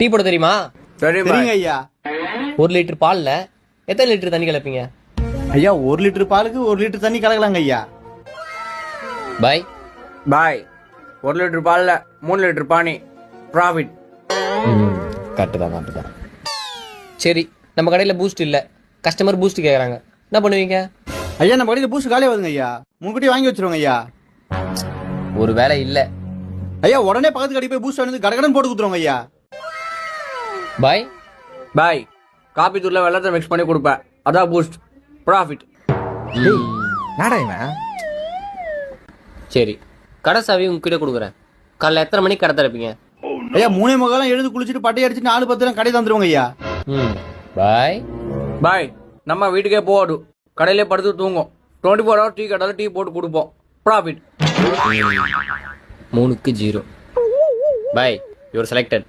Tea போட தெரியுமா? சரி சரிங்க ஐயா. 1 லிட்டர் பால்ல எத்தனை லிட்டர் தண்ணி கலப்பீங்க? ஐயா 1 லிட்டர் பாலுக்கு 1 லிட்டர் தண்ணி கலக்கலாங்க ஐயா. பாய். பாய். 1 லிட்டர் பால்ல 3 லிட்டர் பானி. ப்ராஃபிட். கரெக்ட் தான். சரி, நம்ம கடையில பூஸ்ட் இல்ல, கஸ்டமர் பூஸ்ட் கேக்குறாங்க, என்ன பண்ணுவீங்க? ஐயா நம்ம கடையில் பூஸ்ட் காலியாக வருதுங்க ஐயா. முன்கூட்டி வாங்கி வச்சிருவோங்க ஐயா. ஒரு வேலை இல்ல. ஐயா உடனே பக்கத்து கடைக்கு போய் பூஸ்ட் வந்து கடகடன் போட்டு கொடுத்துருவோங்க ஐயா. பாய். பாய். காபி தூள்ல வெள்ளத்தை மிக்ஸ் பண்ணி கொடுப்பேன், அதான் பூஸ்ட். ப்ராஃபிட். என்னடா இவன்? சரி, கடை சாவி உங்ககிட்ட கொடுக்குறேன். காலைல எத்தனை மணிக்கு கடை திறப்பீங்க? ஐயா 3:45 எழுந்து குளிச்சுட்டு பட்டை அடிச்சுட்டு 4:10 கடை தந்துருவோங்க ஐயா. பாய். பாய். நம்ம வீட்டுக்கே போடும், கடையிலே படுத்து தூங்கும். 24 hours டீ கடையில் டீ போட்டு கொடுப்போம். ப்ராஃபிட். 3க்கு 0. பாய், யூஆர் செலக்டட்.